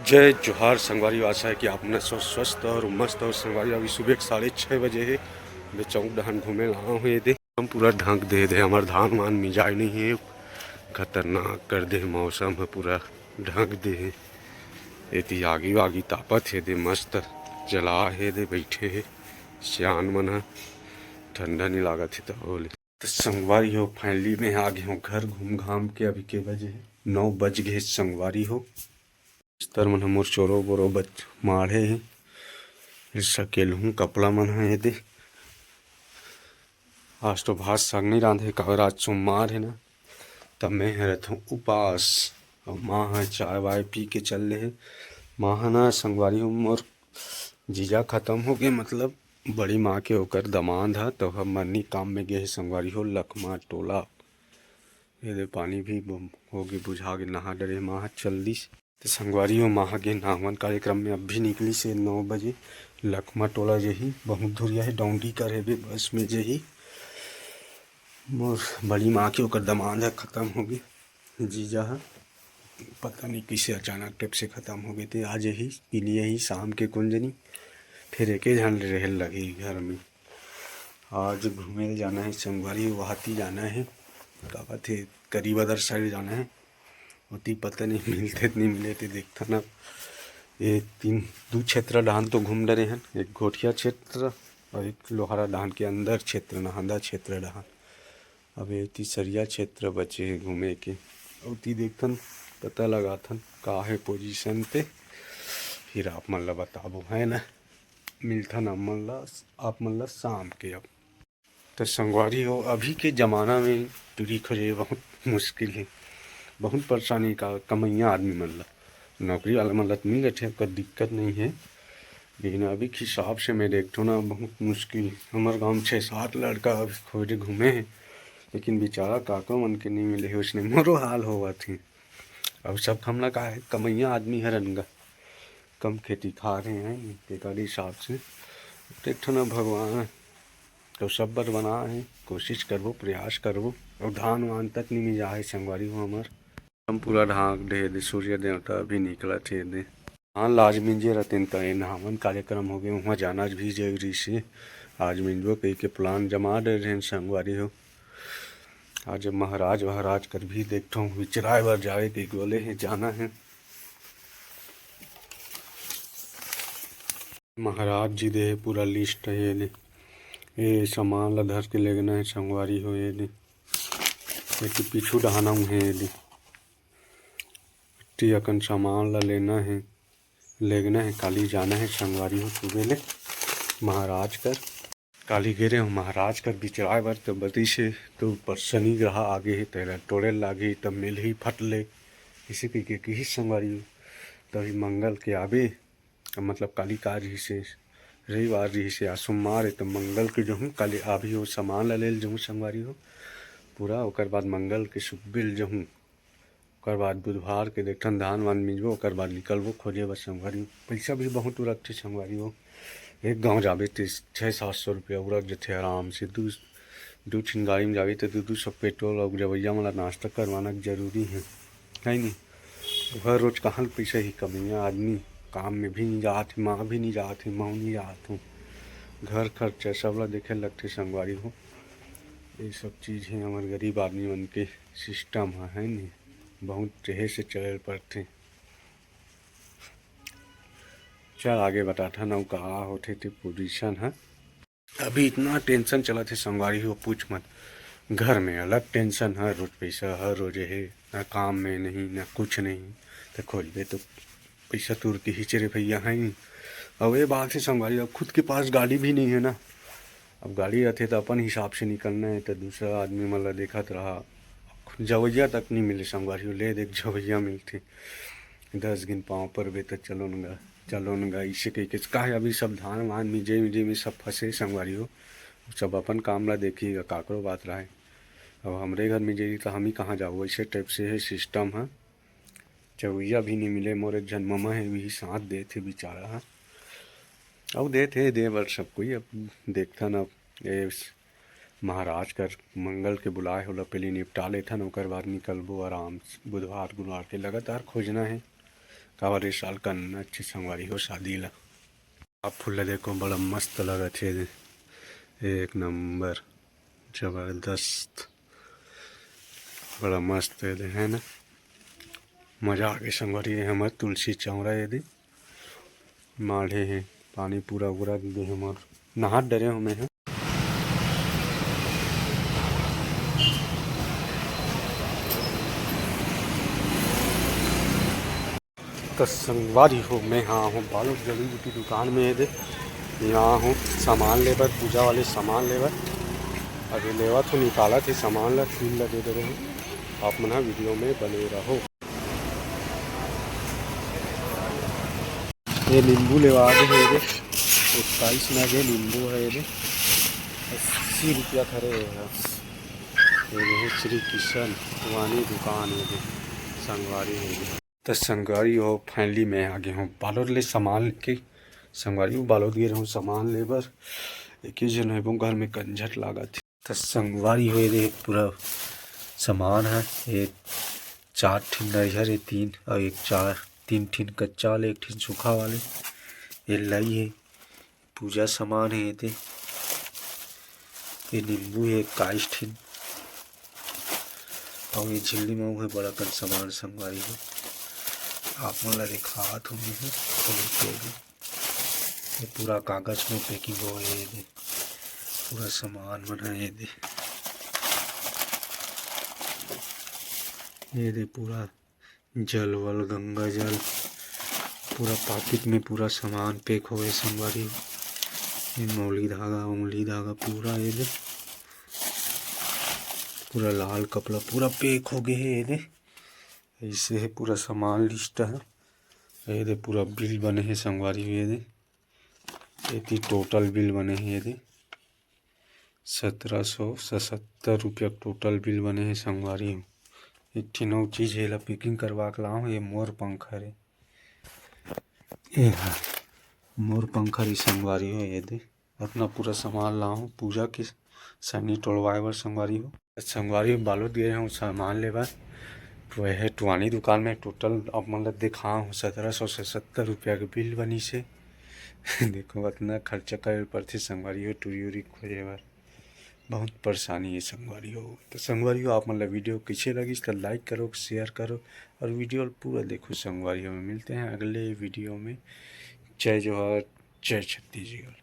जय जोहार संगवारी। आशा है कि आप अपना स्वस्थ और मस्त और संगवारी। अभी सुबह 6:30 है। मैं चौक डहान घूमे ला हुए दे हम पूरा ढंक दे हमार धान वान मिजाए नहीं है। खतरनाक कर दे मौसम है, पूरा ढंक दे है। एती आगी वागी तापत है दे, मस्त जला है दे, बैठे है सियान मन है। ठंडा नहीं लागत है तो संगवारी हो फाइनली में आ गए हो घर घूम घाम के। अभी के बजे है 9 बज गए संगवारी हो। बिस्तर मन मोर चोरो बोरो बच माढ़े है। सकेलहूँ कपड़ा मन है दे। आज तो भात साग नहीं रांधे काबर आज सोमवार है ना, तब मैं रहता हूँ उपास। और माँ है चाय वाय पी के चल रहे है। माँ है ना संगवारी हूँ मोर जीजा खत्म हो गए, मतलब बड़ी माँ के होकर दमाद है, तो हम मरनी काम में गए संगवारी हो लखमा टोला। ये दे पानी भी हो गए बुझा के नहा डरे माँ चल दी। तो संगवारी हो माह के नामन कार्यक्रम में अब भी निकली से 9 बजे लखमा टोला जही बहुत धुरिया है डौंडी कर है बस में जही मोर बड़ी माँ के ओकर दमाद है ख़त्म हो गई। जीजा है पता नहीं किसे अचानक टिप से ख़त्म हो गए थे। आज यही पी लिए ही शाम के कुंजनी, फिर एक झन रह लगे घर में। आज घूमे जाना है संगवारी, वहाती जाना है का कहते करीबदर साइड जाना है। होती पता नहीं मिलते नहीं मिले थे देखता ना। ये दो क्षेत्र डाहन तो घूम डरे हैं, एक घोटिया क्षेत्र और एक लोहारा डाहन के अंदर क्षेत्र नहांदा क्षेत्र डाहन। अब ये तीसरिया क्षेत्र बचे हैं घूमे के। और ती देखथन पता लगाथन का है पोजीशन पे, फिर आप मन ला बताबो है ना। मिलथन आप मन ला शाम के। अब तो संगवारी हो अभी के ज़माना में टूरी खोजे बहुत मुश्किल है, बहुत परेशानी का कमैया आदमी मन ला। नौकरी वाला मन ला तो मिल जाते कोई दिक्कत नहीं है, लेकिन अभी के हिसाब से मैं देखता ना बहुत मुश्किल। हमारे गाँव में 6-7 लड़का अभी खोजे घूमे हैं, लेकिन बेचारा काका मन के नहीं मिले है। उसने मोरो हाल होवा थी। अब सब हमला का है कमैया आदमी है रंगा, कम खेती खा रहे हैं तेकर हिसाब से। देखो ना भगवान तो सब बर बना है, कोशिश करबो प्रयास करबो। और धान वान तक नहीं मिला है संगवारी हो हमार। हम पूरा ढाक दे दे सूर्य देवता अभी निकला थे दे। हाँ लाजमी जे रहते तो नहावन कार्यक्रम हो गए, वहाँ जाना भी जरूरी से। आज मिलबो कही के प्लान जमा दे रहे संगवारी हो। आज महाराज कर भी देखता हूँ विचराए बार जाए के बोले हैं जाना है। महाराज जी दे पूरा लिस्ट है ये सामान ला धर के लेना है संगवारी हो। ये पीछू डहाना है अकन सामान ला लेना है काली जाना है संगवारी हो। सुबह ले महाराज कर काली गिरे हो महाराज कर बिचराए बर तो बती से तो शनि ग्रह आगे है तेरा टोड़े लागे तब मिल ही फट ले इसी के ही संगवारी हो। तभी मंगल के आबे मतलब काली का रही से रविवार रही से आज सोमवार है तो मंगल के जो हूँ काली आभी हो सामान ला ले जाऊँ संगवारी हो पूरा। ओकर बाद मंगल के सुबिल जाऊँ, ओकर बाद बुधवार के देखन धान वान मिलबो, ओकर बाद निकलबो खोजे बर संगवारी। पैसा भी बहुत उड़कथे संगवारी हो। एक गाँव जाबे तो 600-700 रुपया उड़क जाते आराम से। दू ठिन गाड़ी में जाबे तो 200 पेट्रोल और रवैया वाला नाश्ता करवाना जरूरी है नहीं। हर रोज कहाँ पैसा ही कमैया आदमी काम में भी नहीं जात है, माँ भी नहीं जात है, मैं नहीं जात हूँ। घर खर्चा सब ला देखे लगते संगवारी हो। ये सब चीज़ है हमारे गरीब आदमी मन के सिस्टम है नहीं, बहुत चहे से चल पड़ते। चल आगे बताता ना कहा होते थे पोजीशन है। अभी इतना टेंशन चला थे संगवारी हो पूछ मत। घर में अलग टेंशन है, रोज पैसा हर रोज है ना, काम में नहीं ना कुछ नहीं। तो खोलबे तो पैसा तुर के ही चरे भैया है नहीं। अब ये बात है संगवारी अब खुद के पास गाड़ी भी नहीं है ना। अब गाड़ी रहते तो अपन हिसाब से निकलना है, तो दूसरा आदमी मतलब देखत रहा जवैया तक नहीं मिले संगवारी ले देख जवैया मिलते 10 गिन पाँव पर बे तो चलो नगा इसे कह के का है। अभी सब धान वान मिजे में सब फंसे संगवारी हो। सब अपन काम ला देखिएगा काकरो बात रहा है। अब हमरे घर में जाइए तो हम ही कहाँ जाओ, ऐसे टाइप से है सिस्टम है। चवैया भी नहीं मिले, मोर एक जन ममा है वही साथ दे थे बेचारा है। अब दे बर सब कोई अब देखता न ये महाराज कर मंगल के बुलाए होला पहले निपटा लेथन, ओकर बाद निकलबो आराम से। बुधवार गुरुवार के लगातार खोजना है काबर इस साल का अच्छी संगवारी हो शादी ला। आप फूल देखो बड़ा मस्त लगत है, एक नंबर जबरदस्त, बड़ा मस्त है ना, मजा आ गई संगवारी। हमार तुलसी चौरा ये दे माढ़े है, पानी पूरा पूरा दे हमार नहा डरे हमें है। तो संगवारी हो मैं हाँ हूँ बालू जड़ी बूटी दुकान में है दे, यहाँ हूँ सामान लेबर, पूजा वाले सामान लेबर। अभी लेवा तो निकाला थी सामान ला, सील लगे दे रहे हैं। आप मना वीडियो में बने रहो। ये नींबू लेवा दे है ये 27 नग नींबू है ये 80 रुपया खरे है। ये श्री किशन वानी दुकान है संगवारी है। तो संगवारी हो फाइनली मैं आ गया हूँ बालोद ले सामान के। संगवारी हो बालोद गए रहूँ सामान लेबर, एक ही जन है घर में कंझट लागा थी। तो संगवारी हो ये पूरा सामान है, ये 4 ठिन नरियर है, 3 और एक 3 ठिन कच्चा वाले, 1 ठिन सूखा वाले। ये लाई है पूजा सामान है ये नींबू है 21 ठिन, और ये झिल्ली में है बड़ा कन सामान संगवारी है। आप मला दिखात हूँ ये पूरा कागज में पैकिंग हो ये पूरा सामान बना ये दे पूरा जल वल गंगा जल पूरा पैकेट में पूरा सामान पैक हो गए संगवारी। ये मौली धागा उंगली धागा पूरा ये दे पूरा लाल कपड़ा पूरा पैक हो गए है ये दे। ऐसे है पूरा सामान लिस्ट है ये दे, पूरा बिल बने हैं संगवारी ये दे, ये टोटल बिल बने हैं ये दे 1777 रुपया टोटल बिल बने हैं संगवारी। एक ठिन और चीज़ है पैकिंग करवा के लाऊँ, ये मोर पंखा है ये मोर पंखा ही संगवारी हो ये दे। अपना पूरा सामान लाऊँ पूजा की सैनी तोड़वाए बर संगवारी हो। संगवारी बालोद गए हूँ सामान लेबर, वह है टुवानी दुकान में टोटल अब मतलब दिखा हूँ 1777 रुपया के बिल बनी से। देखो इतना खर्चा करे पड़ती संगवारी हो, टूरी उरी खोजे बार बहुत परेशानी है संगवारी हो। तो संगवारी हो आप मतलब वीडियो कैसे लगी इसका लाइक करो, शेयर करो और वीडियो पूरा देखो संगवारी हो। मिलते हैं अगले वीडियो में। जय जोहार, जय छत्तीसगढ़।